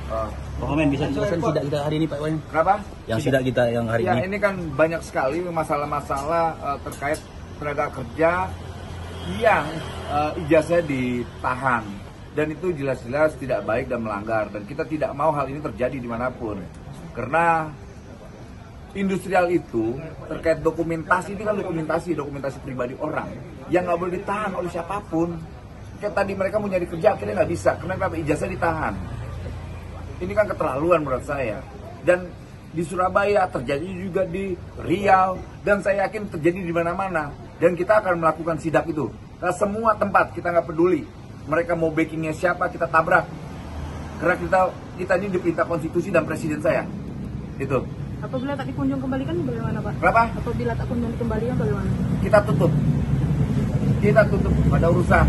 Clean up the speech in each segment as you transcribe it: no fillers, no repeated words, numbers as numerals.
Pak Wamen, bisa dijelaskan sidak kita hari ini, Pak Wamen? Kenapa? Yang sidak kita yang hari ya, ini. ini kan banyak sekali masalah-masalah terkait tenaga kerja yang ijazahnya ditahan. Dan itu jelas-jelas tidak baik dan melanggar. Dan kita tidak mau hal ini terjadi dimanapun. Karena industrial itu terkait dokumentasi, ini kan dokumentasi pribadi orang yang nggak boleh ditahan oleh siapapun. Kayak tadi mereka mau nyari kerja akhirnya nggak bisa. Kenapa? Ijazah ditahan. Ini kan keterlaluan menurut saya. Dan di Surabaya terjadi juga di Riau, dan saya yakin terjadi di mana-mana. Dan kita akan melakukan sidak itu. Nah, semua tempat kita nggak peduli. Mereka mau backingnya siapa, kita tabrak. Karena kita ini diperintah konstitusi dan presiden saya. Itu. Apabila tak dikunjung kembalikan bagaimana, Pak? Kenapa? Apabila tak kunjung kembalikan bagaimana? Kita tutup. Kita tutup pada urusan.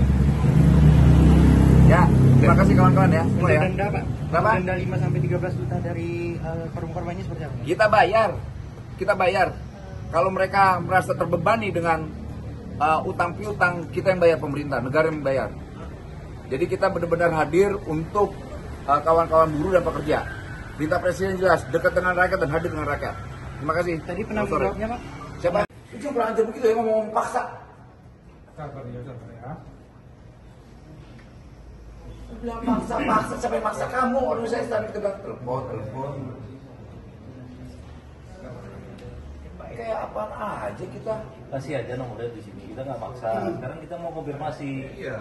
Ya, terima kasih kawan-kawan ya. Semua ya. Denda, Pak. Kenapa? Denda 5-13 juta dari korban-korbannya seperti apa? Kita bayar. Kalau mereka merasa terbebani dengan utang piutang, kita yang bayar, pemerintah, negara yang membayar. Jadi kita benar-benar hadir untuk kawan-kawan buruh dan pekerja. Perintah presiden jelas, dekat dengan rakyat dan hadir dengan rakyat. Terima kasih. Tadi penanggung jawabnya, Pak? Siapa? Itu yang kurang ajar begitu ya, ngomong paksa. Sabar ya. Bilang paksa, siapa yang maksa kamu? Orang saya tadi kita bilang telepon. Kayak apaan aja kita? Kasih aja nomornya di sini. Kita nggak maksa. Sekarang kita mau konfirmasi. Iya.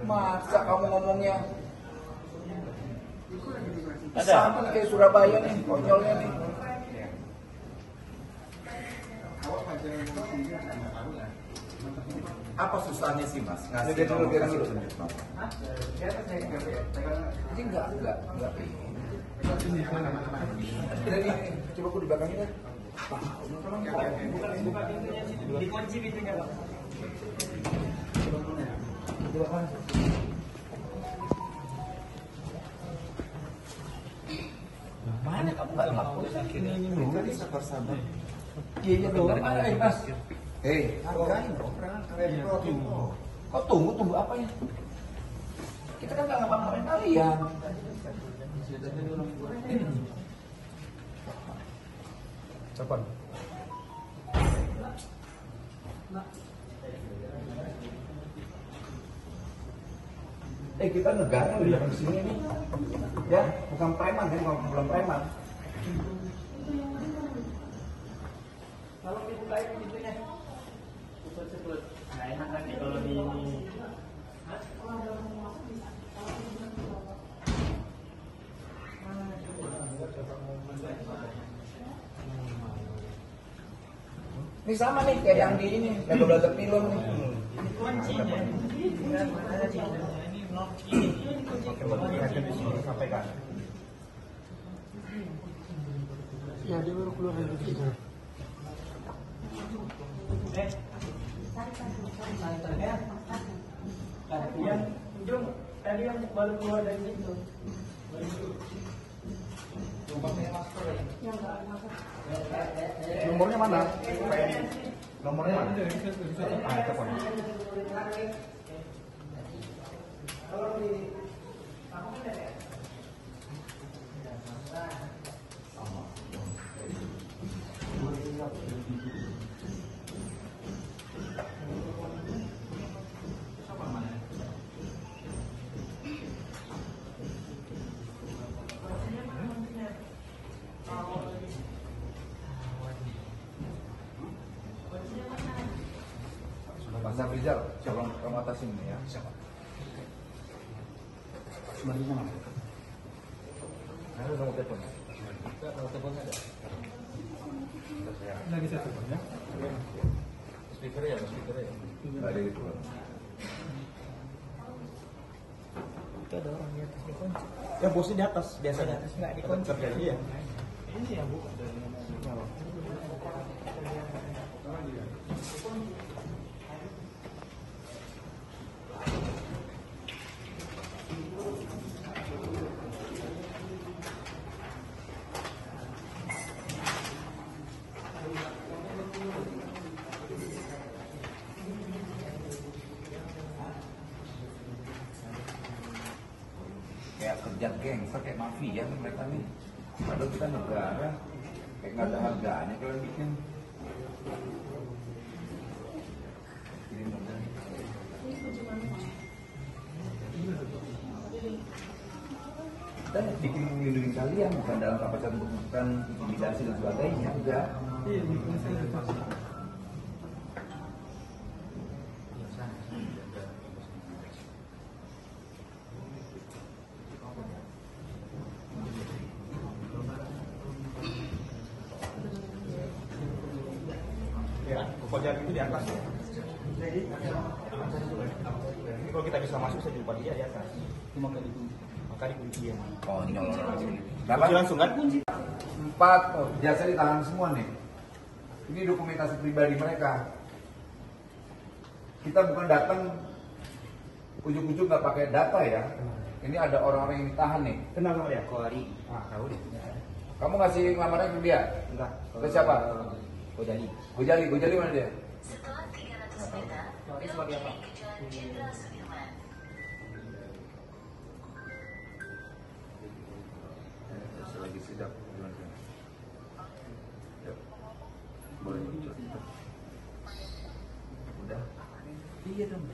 Maksa kamu ngomongnya. Ada. Sama kayak Surabaya nih, konyolnya nih. Apa susahnya sih Mas? Ngasih dulu biar dulu. Jadi enggak. Jadi coba aku di belakangnya deh. Dikunci pintunya, Pak. Mana kamu nggak ngapus? Ini sabar. Iya dong. Mas. Hargain dong. Kok tunggu apa ya? Kita kan nggak ngapa-ngapain kalian. Cepat. Kita negara udah di sini nih, ya bukan preman kan, bukan preman. Kalau dibukain pintunya. Sebut. Nah, enak nanti kalau di ini. Ini sama nih kayak yang di ini, yang belajar film nih. Kuncinya. Sampaikan. Ya, dia baru keluar dari situ. Yang ujung tadi yang baru keluar dari situ. Nomornya mana? Nomornya mana? Telepon. Mas Rizal, siapa kamu atasin ini ya? Siapa? Sebenarnya mana? Ada nomor telepon. Nomor teleponnya ada. Lagi saya telepon ya. Speaker ya. Ada itu. Itu ada orang di atas dikunci. Ya bosnya di atas biasanya. Di atas nggak dikunci. Terjadi ya. Ini yang buka dari Ya, kerja gangster kayak mafia nih mereka nih. Padahal kita negara kayak nggak ada harganya kalian bikin. Kirim modal. Kita bikin melindungi kalian bukan dalam kapasitas untuk melakukan intimidasi dan sebagainya, enggak. Ya, pokoknya itu di atas. Jadi kalau kita bisa masuk saya jumpa dia di atas. Cuma kali dikunci. Maka dikunci dia. Konyol. Kunci langsung kan? 4 jasa ditahan semua nih. Ini dokumentasi pribadi mereka. Kita bukan datang ujuk-ujuk nggak pakai data ya. Ini ada orang-orang yang ditahan nih. Kenal sama dia? Kori. Tahu deh. Kamu ngasih lamaran ke dia? Enggak. Ke siapa? Kojali. Gojali mana dia? Setelah 300 meter, Kori sebagai apa? ke Jalan Jenderal Sudirman. Lagi sidang. Boleh. Udah. Iya dong.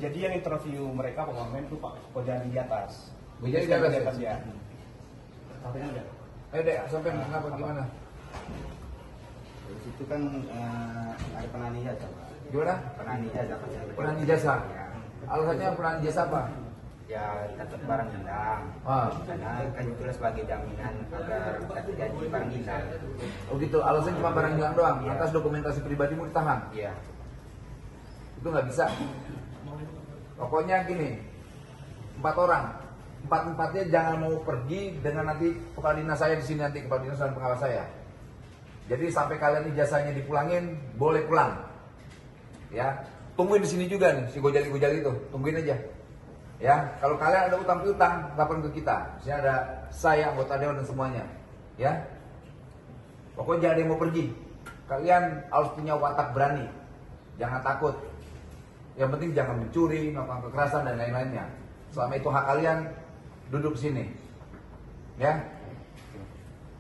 Jadi yang interview mereka pemain itu Pak Kojali di atas. Gojali di atas ya. Sampai ada. Ayo deh, sampai kenapa gimana? Di situ kan ada penani jasa, Pak. Gimana? Penani jasa. Penani jasa. Ya. Alasannya penani jasa apa? Ya, dapat barang hilang. Ah. Karena kan itulah sebagai jaminan agar tidak terjadi barang hilang. Oh gitu, alasan cuma barang hilang doang. Iya. Atas dokumentasi pribadimu ditahan. Iya. Itu nggak bisa. Pokoknya gini, 4 orang, 4-4-nya jangan mau pergi dengan nanti kepala dinas saya di sini nanti kepala dinas dan pengawas saya. Jadi sampai kalian ijazahnya dipulangin, boleh pulang. Ya, tungguin di sini juga nih si Gojali itu, tungguin aja. Ya, kalau kalian ada utang piutang, lapor ke kita. Di sini ada saya, anggota dewan dan semuanya. Ya, pokoknya jangan ada yang mau pergi. Kalian harus punya watak berani, jangan takut. Yang penting jangan mencuri, melakukan kekerasan dan lain-lainnya. Selama itu hak kalian, duduk sini. Ya.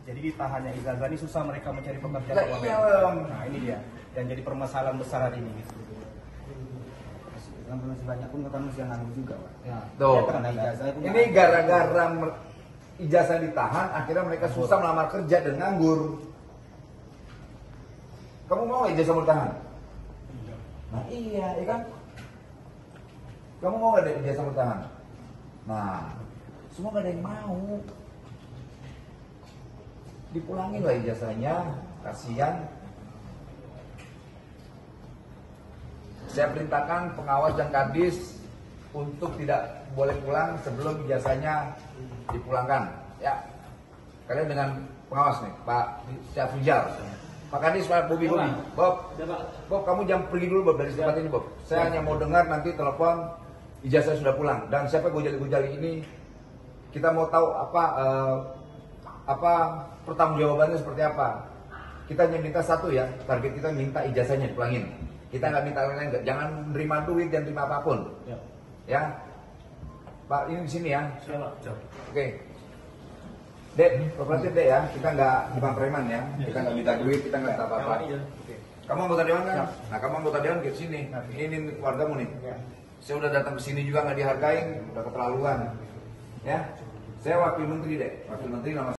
Jadi ditahannya ijazah ini susah mereka mencari pekerjaan. Lah, Pak iya, Wamen. Bang. Nah ini dia. Dan jadi permasalahan besar hari ini. Yang masih banyak pun kan masih nganggur juga, Pak. Ya. Tuh. Ya, karena ijazah itu Ini gara-gara ijazah ditahan, akhirnya mereka susah melamar kerja dan nganggur. Kamu mau nggak ijazah bertahan? Nah iya, kan? Kamu mau nggak ada ijazah bertahan? Nah, semua nggak ada yang mau. Dipulangin lah ijazahnya, kasihan. Saya perintahkan pengawas dan kadis untuk tidak boleh pulang sebelum ijazahnya dipulangkan. Ya, kalian dengan pengawas nih, Pak Syafrijal, Pak Kadis, Pak Bobi. Bob, kamu jangan pergi dulu Bob dari tempat ini Bob. Saya hanya mau dengar nanti telepon ijazah sudah pulang. Dan siapa Gojali ini, kita mau tahu apa pertanggungjawabannya seperti apa. Kita hanya minta satu ya, target kita minta ijazahnya dipulangin. Kita nggak minta lain-lain, jangan menerima duit dan terima apapun. Ya, Pak ini di sini ya. Oke. Dek, kooperatif Dek ya. Kita nggak bukan preman ya. Kita nggak minta duit, kita nggak minta apa-apa. Kamu anggota dewan kan? Nah, kamu anggota dewan ke sini. Ini keluargamu nih. Saya udah datang ke sini juga nggak dihargain, udah keterlaluan. Ya. Saya wakil menteri Dek. Wakil menteri nama